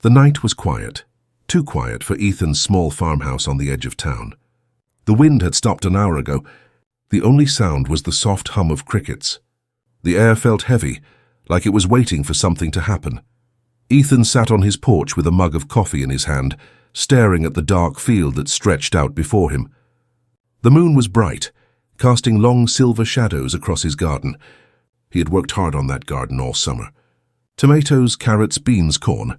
The night was quiet, too quiet for Ethan's small farmhouse on the edge of town. The wind had stopped an hour ago. The only sound was the soft hum of crickets. The air felt heavy, like it was waiting for something to happen. Ethan sat on his porch with a mug of coffee in his hand, staring at the dark field that stretched out before him. The moon was bright, casting long silver shadows across his garden. He had worked hard on that garden all summer. Tomatoes, carrots, beans, corn.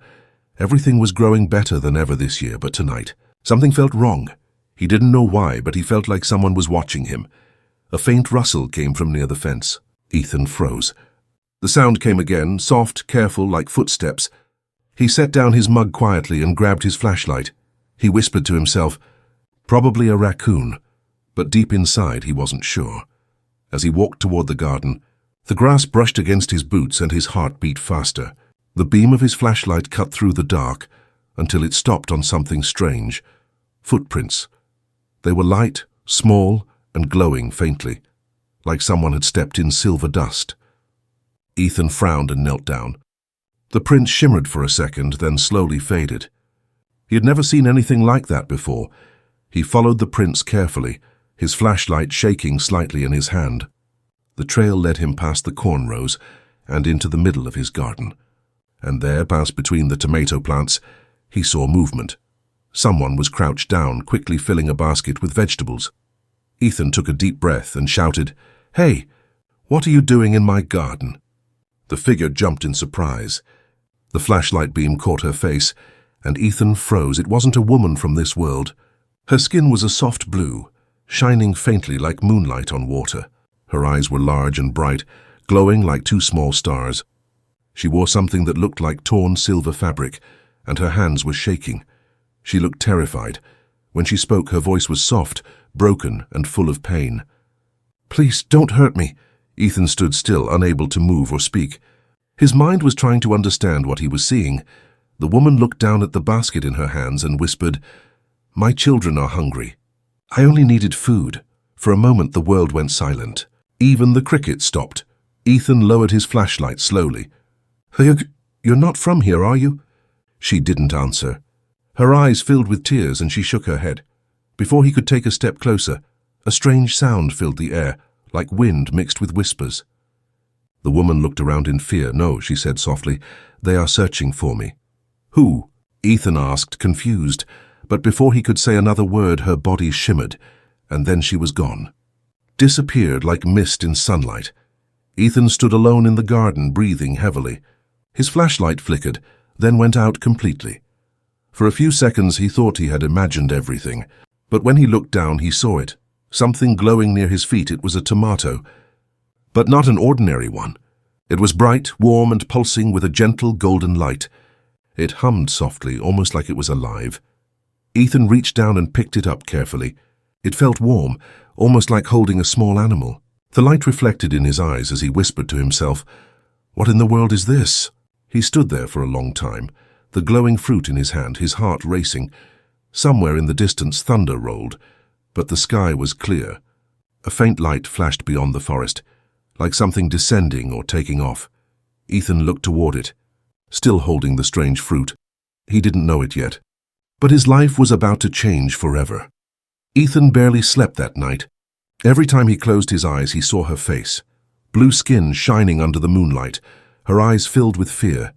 Everything was growing better than ever this year, but tonight, something felt wrong. He didn't know why, but he felt like someone was watching him. A faint rustle came from near the fence. Ethan froze. The sound came again, soft, careful, like footsteps. He set down his mug quietly and grabbed his flashlight. He whispered to himself, "Probably a raccoon," but deep inside he wasn't sure. As he walked toward the garden, the grass brushed against his boots and his heart beat faster. The beam of his flashlight cut through the dark until it stopped on something strange. Footprints. They were light, small, and glowing faintly, like someone had stepped in silver dust. Ethan frowned and knelt down. The prints shimmered for a second, then slowly faded. He had never seen anything like that before. He followed the prints carefully, his flashlight shaking slightly in his hand. The trail led him past the corn rows and into the middle of his garden. And there, past between the tomato plants, he saw movement. Someone was crouched down, quickly filling a basket with vegetables. Ethan took a deep breath and shouted, "Hey, what are you doing in my garden?" The figure jumped in surprise. The flashlight beam caught her face, and Ethan froze. It wasn't a woman from this world. Her skin was a soft blue, shining faintly like moonlight on water. Her eyes were large and bright, glowing like two small stars. She wore something that looked like torn silver fabric, and her hands were shaking. She looked terrified. When she spoke, her voice was soft, broken, and full of pain. "Please, don't hurt me." Ethan stood still, unable to move or speak. His mind was trying to understand what he was seeing. The woman looked down at the basket in her hands and whispered, "My children are hungry. I only needed food." For a moment the world went silent. Even the crickets stopped. Ethan lowered his flashlight slowly. You're not from here, are you?" She didn't answer. Her eyes filled with tears and she shook her head. Before he could take a step closer, a strange sound filled the air, like wind mixed with whispers. The woman looked around in fear. "No," she said softly, "they are searching for me." "Who?" Ethan asked, confused, but before he could say another word, her body shimmered, and then she was gone. Disappeared like mist in sunlight. Ethan stood alone in the garden, breathing heavily. His flashlight flickered, then went out completely. For a few seconds he thought he had imagined everything, but when he looked down he saw it. Something glowing near his feet. It was a tomato, but not an ordinary one. It was bright, warm, and pulsing with a gentle golden light. It hummed softly, almost like it was alive. Ethan reached down and picked it up carefully. It felt warm, almost like holding a small animal. The light reflected in his eyes as he whispered to himself, "What in the world is this?" He stood there for a long time, the glowing fruit in his hand, his heart racing. Somewhere in the distance thunder rolled, but the sky was clear. A faint light flashed beyond the forest, like something descending or taking off. Ethan looked toward it, still holding the strange fruit. He didn't know it yet, but his life was about to change forever. Ethan barely slept that night. Every time he closed his eyes, he saw her face, blue skin shining under the moonlight, her eyes filled with fear.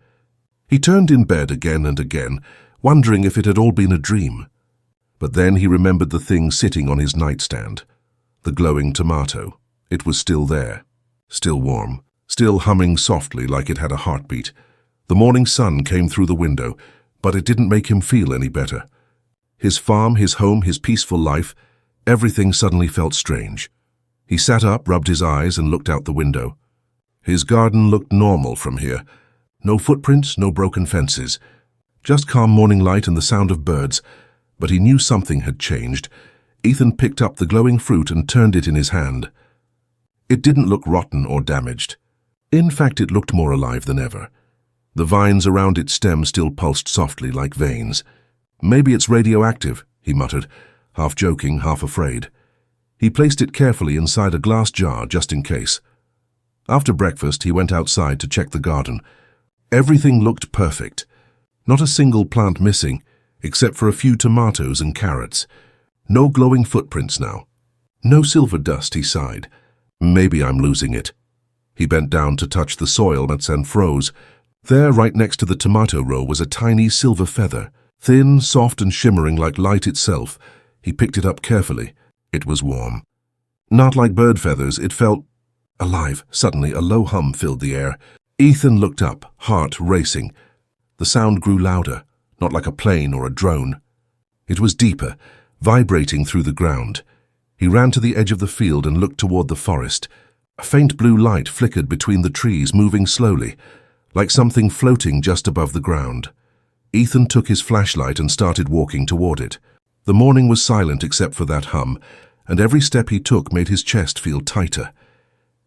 He turned in bed again and again, wondering if it had all been a dream. But then he remembered the thing sitting on his nightstand, the glowing tomato. It was still there, still warm, still humming softly like it had a heartbeat. The morning sun came through the window, but it didn't make him feel any better. His farm, his home, his peaceful life, everything suddenly felt strange. He sat up, rubbed his eyes, and looked out the window. His garden looked normal from here. No footprints, no broken fences. Just calm morning light and the sound of birds. But he knew something had changed. Ethan picked up the glowing fruit and turned it in his hand. It didn't look rotten or damaged. In fact, it looked more alive than ever. The vines around its stem still pulsed softly like veins. "Maybe it's radioactive," he muttered, half joking, half afraid. He placed it carefully inside a glass jar just in case. After breakfast, he went outside to check the garden. Everything looked perfect. Not a single plant missing, except for a few tomatoes and carrots. No glowing footprints now. No silver dust, he sighed. Maybe I'm losing it. He bent down to touch the soil and froze. There, right next to the tomato row, was a tiny silver feather, thin, soft, and shimmering like light itself. He picked it up carefully. It was warm. Not like bird feathers, it felt alive. Suddenly, a low hum filled the air. Ethan looked up, heart racing. The sound grew louder, not like a plane or a drone. It was deeper, vibrating through the ground. He ran to the edge of the field and looked toward the forest. A faint blue light flickered between the trees, moving slowly, like something floating just above the ground. Ethan took his flashlight and started walking toward it. The morning was silent except for that hum, and every step he took made his chest feel tighter.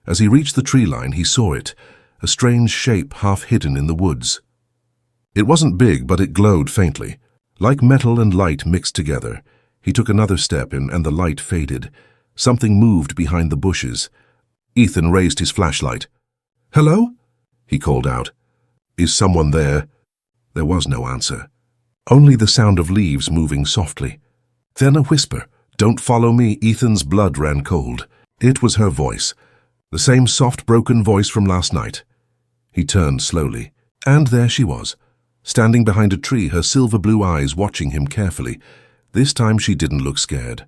As he reached the tree line, he saw it, a strange shape half hidden in the woods. It wasn't big, but it glowed faintly, like metal and light mixed together. He took another step and the light faded. Something moved behind the bushes. Ethan raised his flashlight. "Hello?" he called out. "Is someone there?" There was no answer. Only the sound of leaves moving softly. Then a whisper. "Don't follow me." Ethan's blood ran cold. It was her voice. The same soft, broken voice from last night. He turned slowly. And there she was, standing behind a tree, her silver blue eyes watching him carefully. This time she didn't look scared.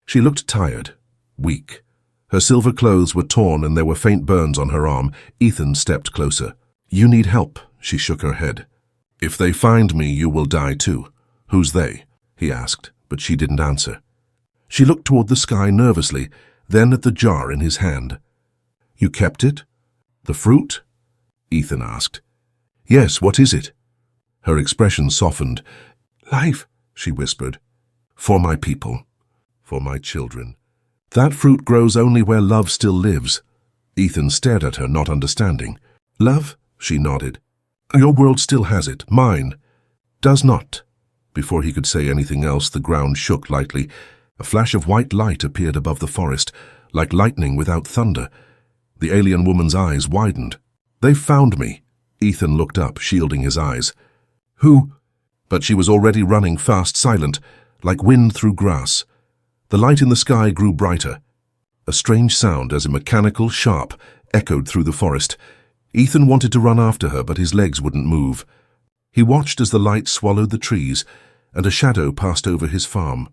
She looked tired, weak. Her silver clothes were torn and there were faint burns on her arm. Ethan stepped closer. "You need help," she shook her head. "If they find me, you will die too." "Who's they?" he asked, but she didn't answer. She looked toward the sky nervously, then at the jar in his hand. "You kept it? The fruit?" Ethan asked. "Yes, what is it?" Her expression softened. "Life," she whispered. "For my people. For my children. That fruit grows only where love still lives." Ethan stared at her, not understanding. "Love?" she nodded. "Your world still has it. Mine does not." Before he could say anything else, the ground shook lightly. A flash of white light appeared above the forest, like lightning without thunder. The alien woman's eyes widened. "They've found me." Ethan looked up, shielding his eyes. "Who?" But she was already running fast, silent, like wind through grass. The light in the sky grew brighter. A strange sound, as mechanical, sharp, echoed through the forest. Ethan wanted to run after her, but his legs wouldn't move. He watched as the light swallowed the trees, and a shadow passed over his farm.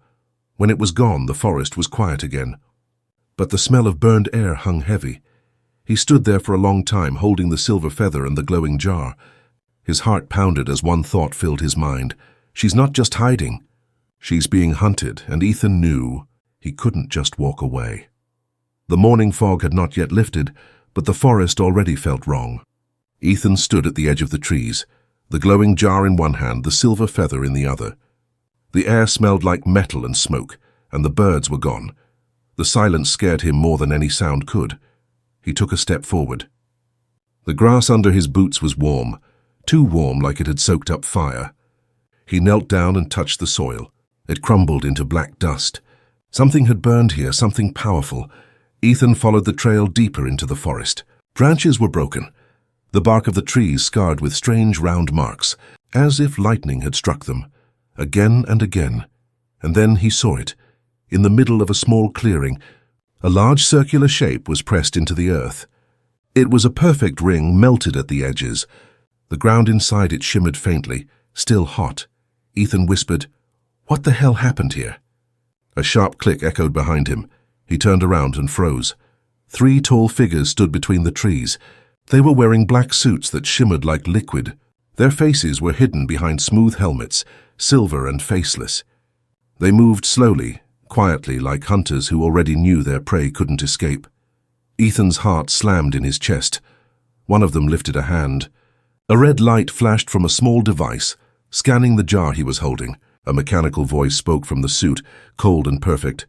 When it was gone, the forest was quiet again. But the smell of burned air hung heavy. He stood there for a long time, holding the silver feather and the glowing jar. His heart pounded as one thought filled his mind. She's not just hiding. She's being hunted, and Ethan knew he couldn't just walk away. The morning fog had not yet lifted, but the forest already felt wrong. Ethan stood at the edge of the trees, the glowing jar in one hand, the silver feather in the other. The air smelled like metal and smoke, and the birds were gone. The silence scared him more than any sound could. He took a step forward. The grass under his boots was warm, too warm like it had soaked up fire. He knelt down and touched the soil. It crumbled into black dust. Something had burned here, something powerful. Ethan followed the trail deeper into the forest. Branches were broken, the bark of the trees scarred with strange round marks, as if lightning had struck them, again and again. And then he saw it. In the middle of a small clearing, a large circular shape was pressed into the earth. It was a perfect ring, melted at the edges. The ground inside it shimmered faintly, still hot. Ethan whispered, "What the hell happened here?" A sharp click echoed behind him. He turned around and froze. 3 tall figures stood between the trees. They were wearing black suits that shimmered like liquid. Their faces were hidden behind smooth helmets, silver and faceless. They moved slowly, quietly, like hunters who already knew their prey couldn't escape. Ethan's heart slammed in his chest. One of them lifted a hand. A red light flashed from a small device, scanning the jar he was holding. A mechanical voice spoke from the suit, cold and perfect.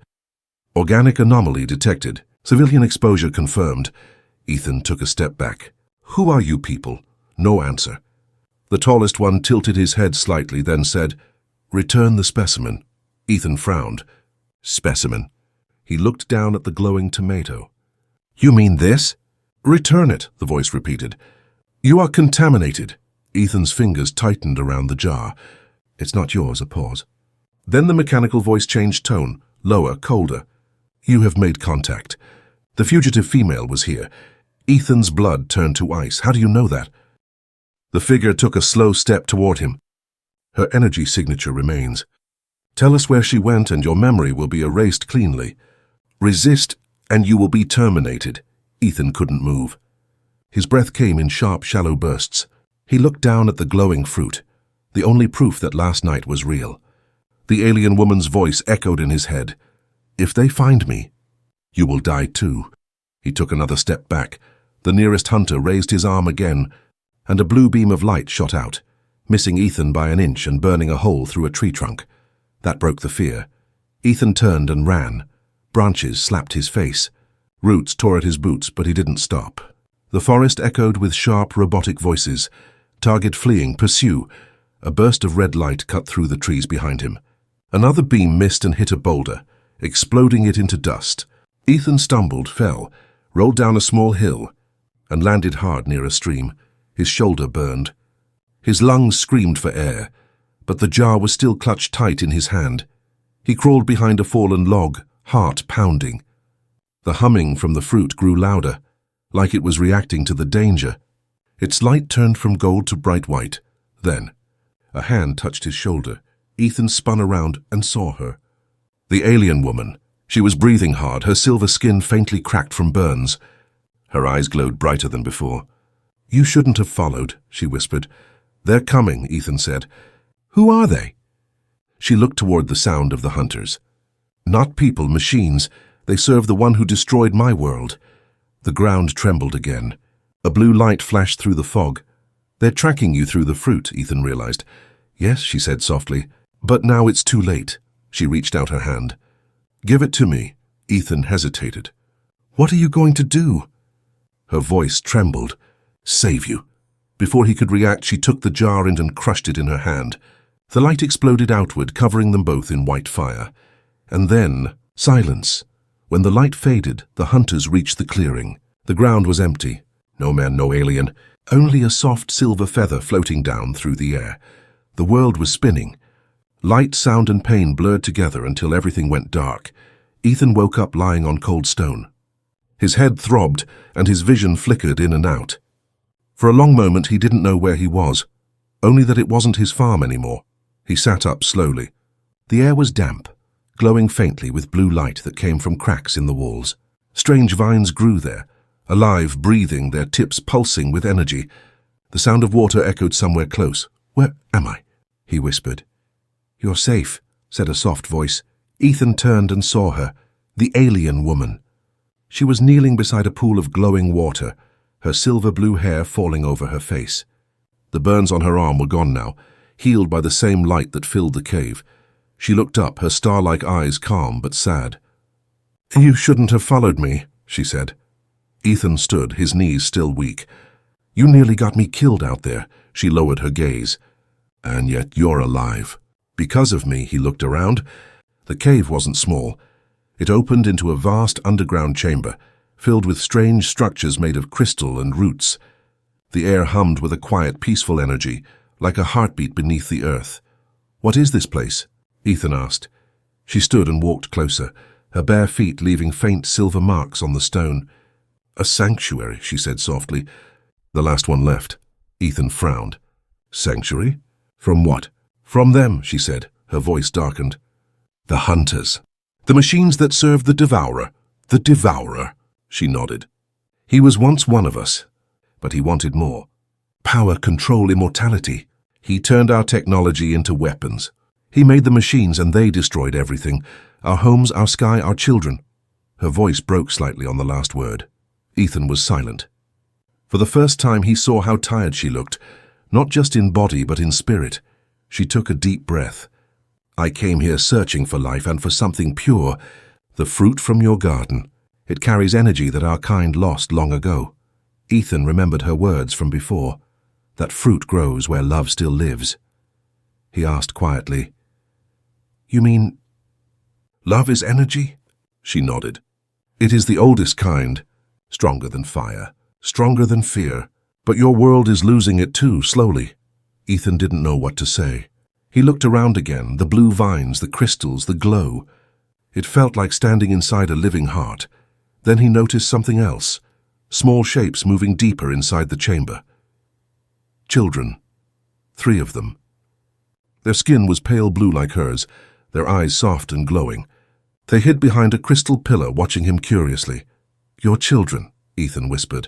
"Organic anomaly detected. Civilian exposure confirmed." Ethan took a step back. "Who are you people?" No answer. The tallest one tilted his head slightly, then said, "Return the specimen." Ethan frowned. "Specimen?" He looked down at the glowing tomato. "You mean this?" "Return it," the voice repeated. "You are contaminated." Ethan's fingers tightened around the jar. "It's not yours," a pause. Then the mechanical voice changed tone, lower, colder. "You have made contact. The fugitive female was here." Ethan's blood turned to ice. "How do you know that?" The figure took a slow step toward him. "Her energy signature remains. Tell us where she went and your memory will be erased cleanly. Resist and you will be terminated." Ethan couldn't move. His breath came in sharp, shallow bursts. He looked down at the glowing fruit, the only proof that last night was real. The alien woman's voice echoed in his head. "If they find me, you will die too." He took another step back. The nearest hunter raised his arm again, and a blue beam of light shot out, missing Ethan by an inch and burning a hole through a tree trunk. That broke the fear. Ethan turned and ran. Branches slapped his face. Roots tore at his boots, but he didn't stop. The forest echoed with sharp, robotic voices. "Target fleeing, pursue." A burst of red light cut through the trees behind him. Another beam missed and hit a boulder, exploding it into dust. Ethan stumbled, fell, rolled down a small hill, and landed hard near a stream. His shoulder burned. His lungs screamed for air, but the jar was still clutched tight in his hand. He crawled behind a fallen log, heart pounding. The humming from the fruit grew louder, like it was reacting to the danger. Its light turned from gold to bright white. Then, a hand touched his shoulder. Ethan spun around and saw her. The alien woman. She was breathing hard, her silver skin faintly cracked from burns. Her eyes glowed brighter than before. "You shouldn't have followed," she whispered. "They're coming," Ethan said. "Who are they?" She looked toward the sound of the hunters. "Not people, machines. They serve the one who destroyed my world." The ground trembled again. A blue light flashed through the fog. "They're tracking you through the fruit," Ethan realized. "Yes," she said softly. "But now it's too late." She reached out her hand. "Give it to me." Ethan hesitated. "What are you going to do?" Her voice trembled. "Save you." Before he could react, she took the jar and crushed it in her hand. The light exploded outward, covering them both in white fire. And then, silence. When the light faded, the hunters reached the clearing. The ground was empty. No man, no alien. Only a soft silver feather floating down through the air. The world was spinning. Light, sound, and pain blurred together until everything went dark. Ethan woke up lying on cold stone. His head throbbed, and his vision flickered in and out. For a long moment he didn't know where he was, only that it wasn't his farm anymore. He sat up slowly. The air was damp, glowing faintly with blue light that came from cracks in the walls. Strange vines grew there, alive, breathing, their tips pulsing with energy. The sound of water echoed somewhere close. "Where am I?" he whispered. "You're safe," said a soft voice. Ethan turned and saw her, the alien woman. She was kneeling beside a pool of glowing water, her silver blue hair falling over her face. The burns on her arm were gone now, healed by the same light that filled the cave. She looked up, her star-like eyes calm but sad. "You shouldn't have followed me," she said. Ethan stood, his knees still weak. "You nearly got me killed out there," she lowered her gaze. "And yet you're alive." "Because of me," he looked around. The cave wasn't small. It opened into a vast underground chamber, filled with strange structures made of crystal and roots. The air hummed with a quiet, peaceful energy, like a heartbeat beneath the earth. "What is this place?" Ethan asked. She stood and walked closer, her bare feet leaving faint silver marks on the stone. "A sanctuary," she said softly. "The last one left." Ethan frowned. "Sanctuary? From what?" "From them," she said, her voice darkened. "The hunters. The machines that serve the Devourer." "The Devourer," she nodded. "He was once one of us, but he wanted more. Power, control, immortality. He turned our technology into weapons. He made the machines and they destroyed everything. Our homes, our sky, our children." Her voice broke slightly on the last word. Ethan was silent. For the first time he saw how tired she looked, not just in body but in spirit. She took a deep breath. "I came here searching for life and for something pure, the fruit from your garden. It carries energy that our kind lost long ago." Ethan remembered her words from before. That fruit grows where love still lives. He asked quietly, "You mean love is energy?" She nodded. "It is the oldest kind, stronger than fire, stronger than fear. But your world is losing it too, slowly. Ethan didn't know what to say. He looked around again, the blue vines, the crystals, the glow. It felt like standing inside a living heart. Then he noticed something else, small shapes moving deeper inside the chamber. Children. 3 of them. Their skin was pale blue like hers, their eyes soft and glowing. They hid behind a crystal pillar, watching him curiously. "Your children," Ethan whispered.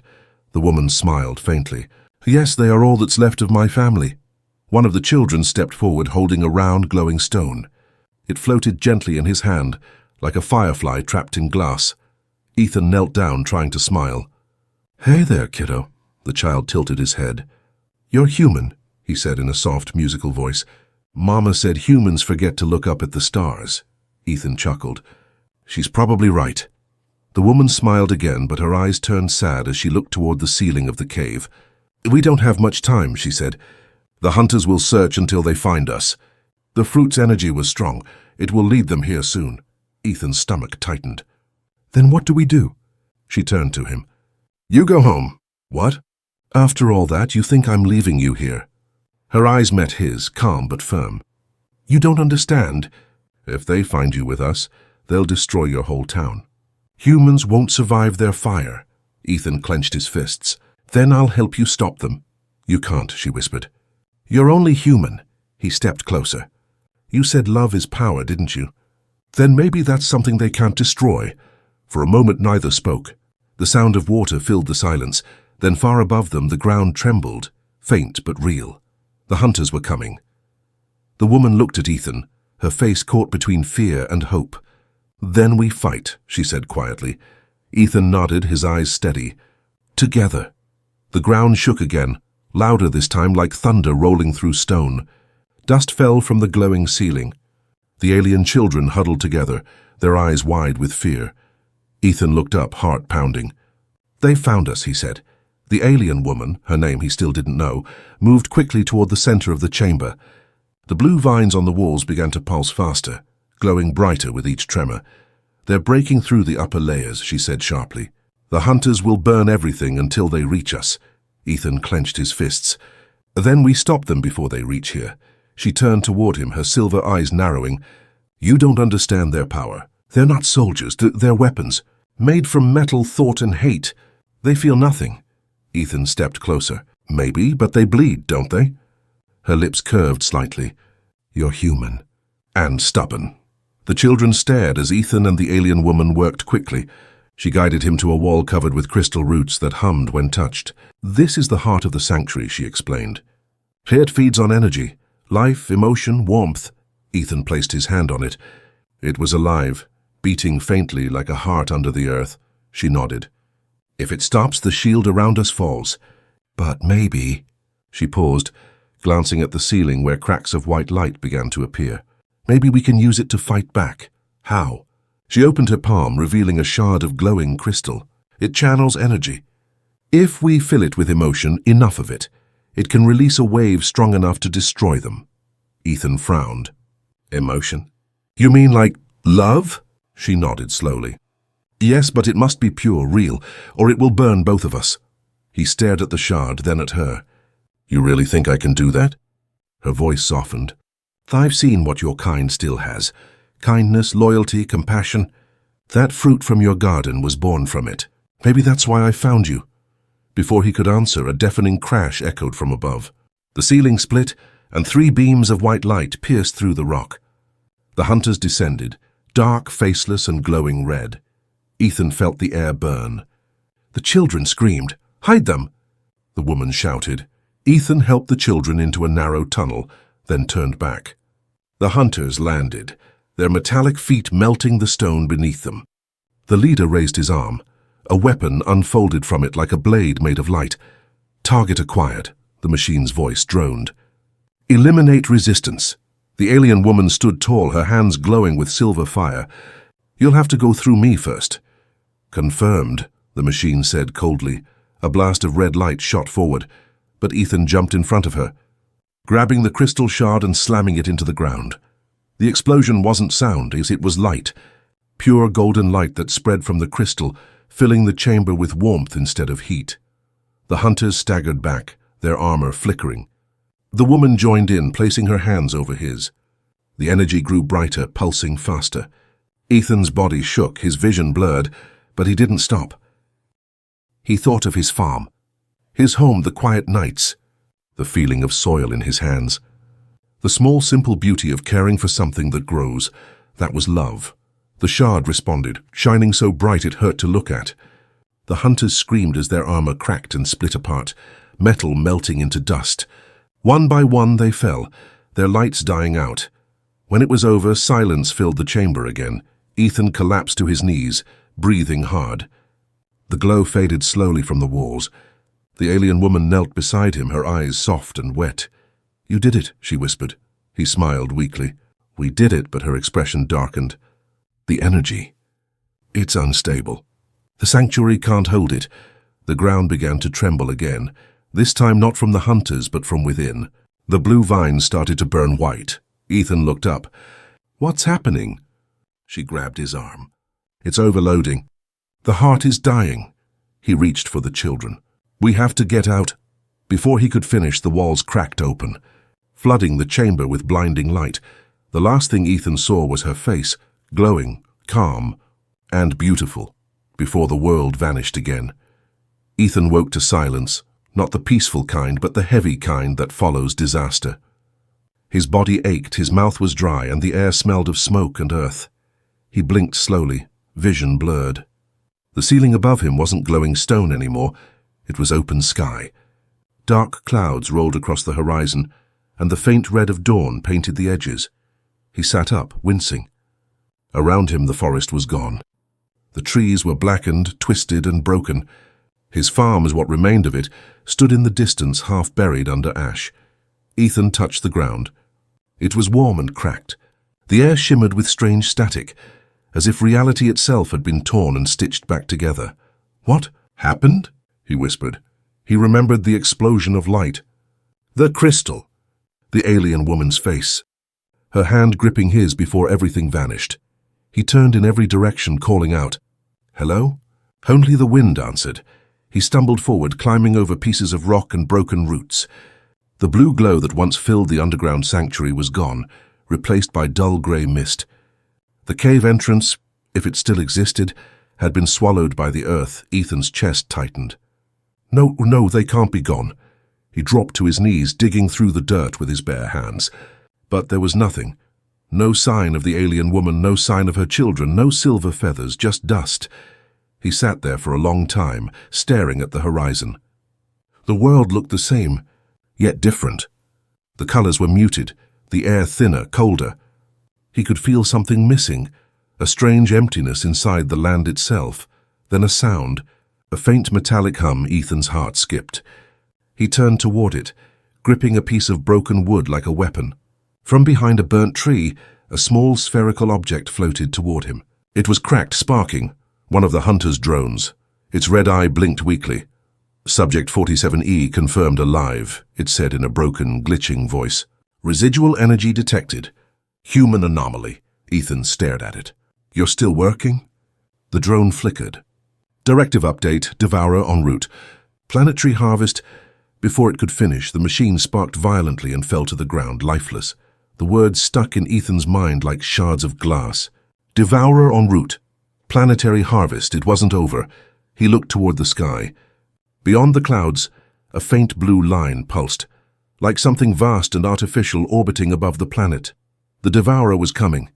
The woman smiled faintly. "Yes, they are all that's left of my family." One of the children stepped forward, holding a round, glowing stone. It floated gently in his hand, like a firefly trapped in glass. Ethan knelt down, trying to smile. "Hey there, kiddo." The child tilted his head. "You're human," he said in a soft, musical voice. "Mama said humans forget to look up at the stars." Ethan chuckled. "She's probably right." The woman smiled again, but her eyes turned sad as she looked toward the ceiling of the cave. "We don't have much time," she said. "The hunters will search until they find us." The fruit's energy was strong. It will lead them here soon. Ethan's stomach tightened. "Then what do we do?" She turned to him. "You go home." "What?" "After all that, you think I'm leaving you here?" Her eyes met his, calm but firm. "You don't understand. If they find you with us, they'll destroy your whole town. Humans won't survive their fire." Ethan clenched his fists. "Then I'll help you stop them." "You can't," she whispered. "You're only human." He stepped closer. "You said love is power, didn't you? Then maybe that's something they can't destroy." For a moment neither spoke. The sound of water filled the silence. Then far above them the ground trembled, faint but real. The hunters were coming. The woman looked at Ethan, her face caught between fear and hope. "Then we fight," she said quietly. Ethan nodded, his eyes steady. "Together." The ground shook again, louder this time, like thunder rolling through stone. Dust fell from the glowing ceiling. The alien children huddled together, their eyes wide with fear. Ethan looked up, heart pounding. "They found us," he said. The alien woman, her name he still didn't know, moved quickly toward the center of the chamber. The blue vines on the walls began to pulse faster, glowing brighter with each tremor. "They're breaking through the upper layers," she said sharply. "The hunters will burn everything until they reach us." Ethan clenched his fists. "Then we stop them before they reach here." She turned toward him, her silver eyes narrowing. "You don't understand their power. They're not soldiers, they're weapons, made from metal, thought, and hate. They feel nothing." Ethan stepped closer. "Maybe, but they bleed, don't they?" Her lips curved slightly. "You're human. And stubborn." The children stared as Ethan and the alien woman worked quickly. She guided him to a wall covered with crystal roots that hummed when touched. "This is the heart of the sanctuary," she explained. "Here it feeds on energy, life, emotion, warmth." Ethan placed his hand on it. It was alive, beating faintly like a heart under the earth. She nodded. "If it stops, the shield around us falls." "But maybe—" She paused, glancing at the ceiling where cracks of white light began to appear. "Maybe we can use it to fight back." "How?" She opened her palm, revealing a shard of glowing crystal. "It channels energy. If we fill it with emotion, enough of it, it can release a wave strong enough to destroy them." Ethan frowned. "Emotion? You mean like love?" She nodded slowly. "Yes, but it must be pure, real, or it will burn both of us." He stared at the shard, then at her. "You really think I can do that?" Her voice softened. "I've seen what your kind still has. Kindness, loyalty, compassion. That fruit from your garden was born from it. Maybe that's why I found you." Before he could answer, a deafening crash echoed from above. The ceiling split, and 3 beams of white light pierced through the rock. The hunters descended, dark, faceless, and glowing red. Ethan felt the air burn. The children screamed. "Hide them!" The woman shouted. Ethan helped the children into a narrow tunnel, then turned back. The hunters landed, their metallic feet melting the stone beneath them. The leader raised his arm. A weapon unfolded from it like a blade made of light. "Target acquired," the machine's voice droned. "Eliminate resistance." The alien woman stood tall, her hands glowing with silver fire. "You'll have to go through me first." "Confirmed," the machine said coldly. A blast of red light shot forward, but Ethan jumped in front of her, grabbing the crystal shard and slamming it into the ground. The explosion wasn't sound, as it was light, pure golden light that spread from the crystal, filling the chamber with warmth instead of heat. The hunters staggered back, their armor flickering. The woman joined in, placing her hands over his. The energy grew brighter, pulsing faster. Ethan's body shook, his vision blurred, but he didn't stop. He thought of his farm, his home, the quiet nights, the feeling of soil in his hands. The small, simple beauty of caring for something that grows, that was love. The shard responded, shining so bright it hurt to look at. The hunters screamed as their armor cracked and split apart, metal melting into dust. One by one they fell, their lights dying out. When it was over, silence filled the chamber again. Ethan collapsed to his knees, breathing hard. The glow faded slowly from the walls. The alien woman knelt beside him, her eyes soft and wet. "You did it," she whispered. He smiled weakly. "We did it," but her expression darkened. "The energy. It's unstable. The sanctuary can't hold it." The ground began to tremble again, this time not from the hunters but from within. The blue vines started to burn white. Ethan looked up. "What's happening?" She grabbed his arm. "It's overloading. The heart is dying." He reached for the children. "We have to get out." Before he could finish, the walls cracked open, flooding the chamber with blinding light. The last thing Ethan saw was her face, glowing, calm, and beautiful, before the world vanished again. Ethan woke to silence, not the peaceful kind, but the heavy kind that follows disaster. His body ached, his mouth was dry, and the air smelled of smoke and earth. He blinked slowly, vision blurred. The ceiling above him wasn't glowing stone anymore. It was open sky. Dark clouds rolled across the horizon, and the faint red of dawn painted the edges. He sat up, wincing. Around him the forest was gone. The trees were blackened, twisted, and broken. His farm, as what remained of it, stood in the distance, half buried under ash. Ethan touched the ground. It was warm and cracked. The air shimmered with strange static, as if reality itself had been torn and stitched back together. "What happened?" he whispered. He remembered the explosion of light. The crystal. The alien woman's face, her hand gripping his before everything vanished. He turned in every direction, calling out, "Hello?" Only the wind answered. He stumbled forward, climbing over pieces of rock and broken roots. The blue glow that once filled the underground sanctuary was gone, replaced by dull grey mist. The cave entrance, if it still existed, had been swallowed by the earth. Ethan's chest tightened. No, they can't be gone." He dropped to his knees, digging through the dirt with his bare hands. But there was nothing. No sign of the alien woman, no sign of her children, no silver feathers, just dust. He sat there for a long time, staring at the horizon. The world looked the same, yet different. The colors were muted, the air thinner, colder. He could feel something missing, a strange emptiness inside the land itself. Then a sound, a faint metallic hum. Ethan's heart skipped. He turned toward it, gripping a piece of broken wood like a weapon. From behind a burnt tree, a small spherical object floated toward him. It was cracked, sparking, one of the hunter's drones. Its red eye blinked weakly. "Subject 47E confirmed alive," it said in a broken, glitching voice. "Residual energy detected. Human anomaly." Ethan stared at it. "You're still working?" The drone flickered. "Directive update, Devourer en route. Planetary harvest." Before it could finish, the machine sparked violently and fell to the ground, lifeless. The words stuck in Ethan's mind like shards of glass. Devourer en route. Planetary harvest. It wasn't over. He looked toward the sky. Beyond the clouds, a faint blue line pulsed, like something vast and artificial orbiting above the planet. The Devourer was coming.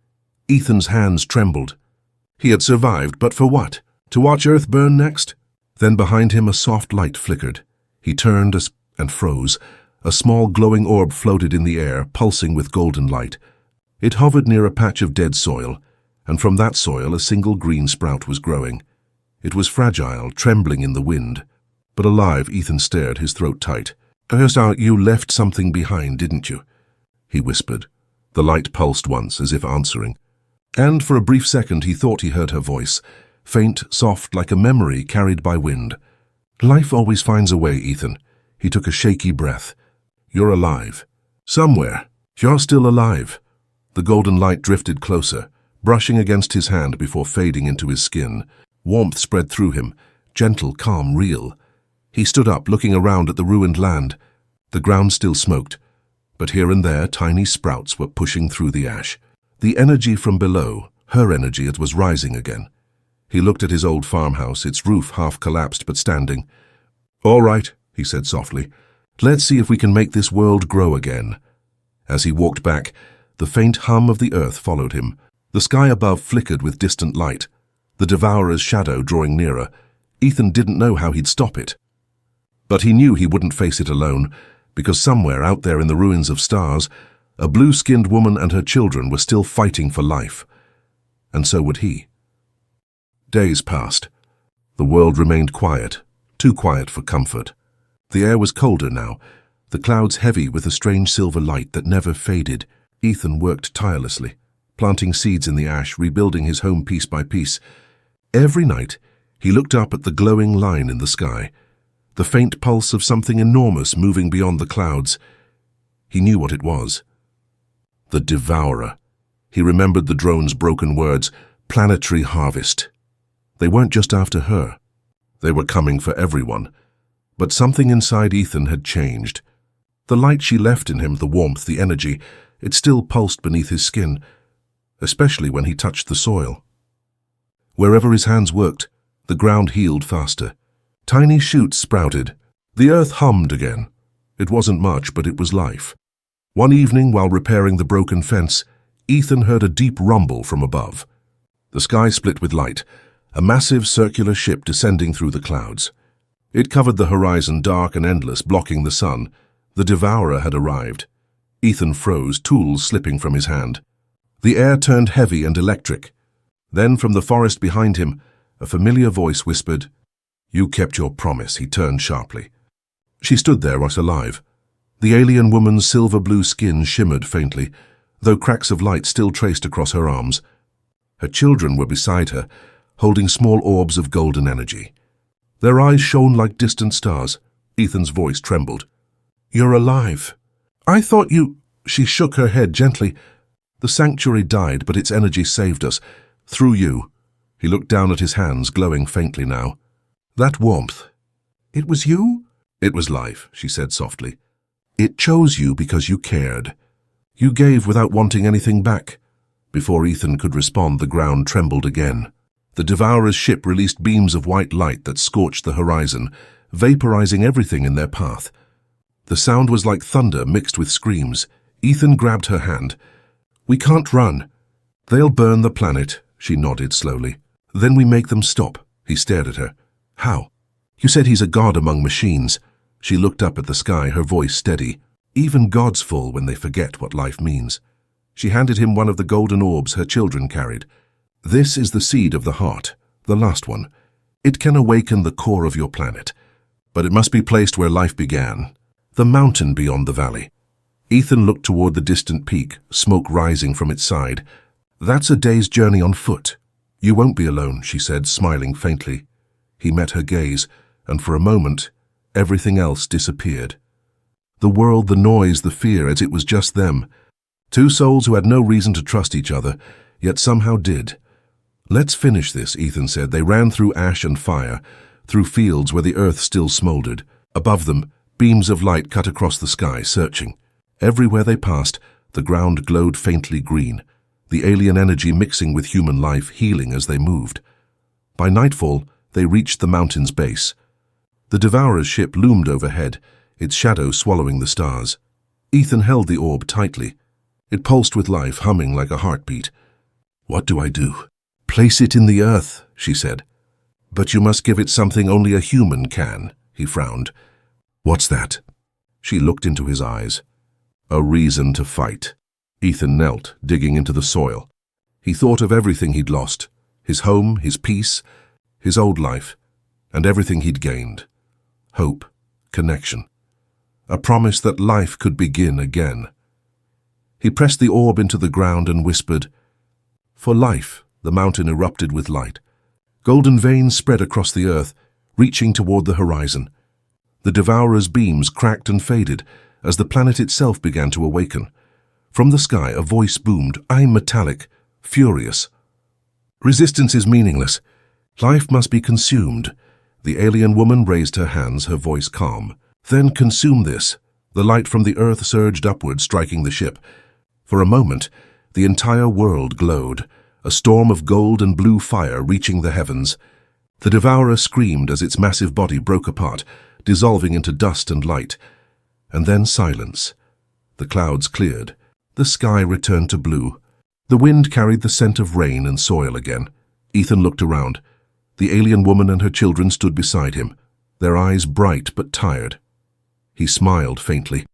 Ethan's hands trembled. He had survived, but for what? To watch Earth burn next? Then behind him a soft light flickered. He turned and froze. A small glowing orb floated in the air, pulsing with golden light. It hovered near a patch of dead soil, and from that soil a single green sprout was growing. It was fragile, trembling in the wind. But alive. Ethan stared, his throat tight. "You left something behind, didn't you?" he whispered. The light pulsed once, as if answering. And for a brief second he thought he heard her voice, faint, soft, like a memory carried by wind. "Life always finds a way, Ethan." He took a shaky breath. "You're alive. Somewhere. You're still alive." The golden light drifted closer, brushing against his hand before fading into his skin. Warmth spread through him, gentle, calm, real. He stood up, looking around at the ruined land. The ground still smoked, but here and there tiny sprouts were pushing through the ash. The energy from below, her energy, it was rising again. He looked at his old farmhouse, its roof half collapsed but standing. "All right," he said softly. "Let's see if we can make this world grow again." As he walked back, the faint hum of the earth followed him. The sky above flickered with distant light, the Devourer's shadow drawing nearer. Ethan didn't know how he'd stop it. But he knew he wouldn't face it alone, because somewhere out there in the ruins of stars, a blue-skinned woman and her children were still fighting for life. And so would he. Days passed. The world remained quiet, too quiet for comfort. The air was colder now, the clouds heavy with a strange silver light that never faded. Ethan worked tirelessly, planting seeds in the ash, rebuilding his home piece by piece. Every night, he looked up at the glowing line in the sky, the faint pulse of something enormous moving beyond the clouds. He knew what it was. The Devourer. He remembered the drone's broken words, planetary harvest. They weren't just after her. They were coming for everyone. But something inside Ethan had changed. The light she left in him, the warmth, the energy, it still pulsed beneath his skin, especially when he touched the soil. Wherever his hands worked, the ground healed faster. Tiny shoots sprouted. The earth hummed again. It wasn't much, but it was life. One evening, while repairing the broken fence, Ethan heard a deep rumble from above. The sky split with light, a massive circular ship descending through the clouds. It covered the horizon, dark and endless, blocking the sun. The Devourer had arrived. Ethan froze, tools slipping from his hand. The air turned heavy and electric. Then, from the forest behind him, a familiar voice whispered, "You kept your promise." He turned sharply. She stood there, not alive. The alien woman's silver-blue skin shimmered faintly, though cracks of light still traced across her arms. Her children were beside her, holding small orbs of golden energy. Their eyes shone like distant stars. Ethan's voice trembled. "You're alive. I thought you—" She shook her head gently. "The sanctuary died, but its energy saved us. Through you." He looked down at his hands, glowing faintly now. "That warmth. It was you?" "It was life," she said softly. "It chose you because you cared. You gave without wanting anything back." Before Ethan could respond, the ground trembled again. The Devourer's ship released beams of white light that scorched the horizon, vaporizing everything in their path. The sound was like thunder mixed with screams. Ethan grabbed her hand. "We can't run. They'll burn the planet," she nodded slowly. "Then we make them stop." He stared at her. "How?" "You said he's a god among machines." She looked up at the sky, her voice steady. "Even gods fall when they forget what life means." She handed him one of the golden orbs her children carried. "This is the seed of the heart, the last one. It can awaken the core of your planet, but it must be placed where life began, the mountain beyond the valley." Ethan looked toward the distant peak, smoke rising from its side. "That's a day's journey on foot." "You won't be alone," she said, smiling faintly. He met her gaze, and for a moment, everything else disappeared. The world, the noise, the fear, as it was just them. Two souls who had no reason to trust each other, yet somehow did. "Let's finish this," Ethan said. They ran through ash and fire, through fields where the earth still smoldered. Above them, beams of light cut across the sky, searching. Everywhere they passed, the ground glowed faintly green, the alien energy mixing with human life, healing as they moved. By nightfall, they reached the mountain's base. The Devourer's ship loomed overhead, its shadow swallowing the stars. Ethan held the orb tightly. It pulsed with life, humming like a heartbeat. "What do I do?" "Place it in the earth," she said. "But you must give it something only a human can," he frowned. "What's that?" She looked into his eyes. "A reason to fight." Ethan knelt, digging into the soil. He thought of everything he'd lost, his home, his peace, his old life, and everything he'd gained. Hope, connection, a promise that life could begin again. He pressed the orb into the ground and whispered, "For life." The mountain erupted with light. Golden veins spread across the earth, reaching toward the horizon. The Devourer's beams cracked and faded as the planet itself began to awaken. From the sky, a voice boomed, I'm metallic, furious. "Resistance is meaningless. Life must be consumed." The alien woman raised her hands, her voice calm. "Then consume this." The light from the earth surged upward, striking the ship. For a moment, the entire world glowed, a storm of gold and blue fire reaching the heavens. The devourer screamed as its massive body broke apart, dissolving into dust and light. And then silence. The clouds cleared. The sky returned to blue. The wind carried the scent of rain and soil again. Ethan looked around. The alien woman and her children stood beside him, their eyes bright but tired. He smiled faintly.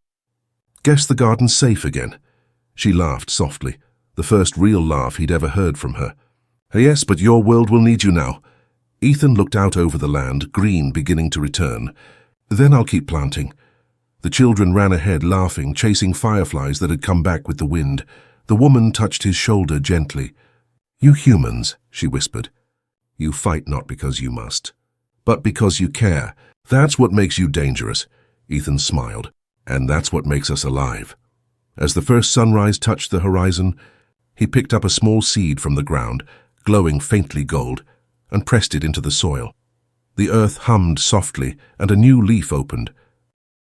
"Guess the garden's safe again." She laughed softly, the first real laugh he'd ever heard from her. "Yes, but your world will need you now." Ethan looked out over the land, green beginning to return. "Then I'll keep planting." The children ran ahead, laughing, chasing fireflies that had come back with the wind. The woman touched his shoulder gently. "You humans," she whispered. "You fight not because you must, but because you care. That's what makes you dangerous." Ethan smiled. "And that's what makes us alive." As the first sunrise touched the horizon, he picked up a small seed from the ground, glowing faintly gold, and pressed it into the soil. The earth hummed softly, and a new leaf opened,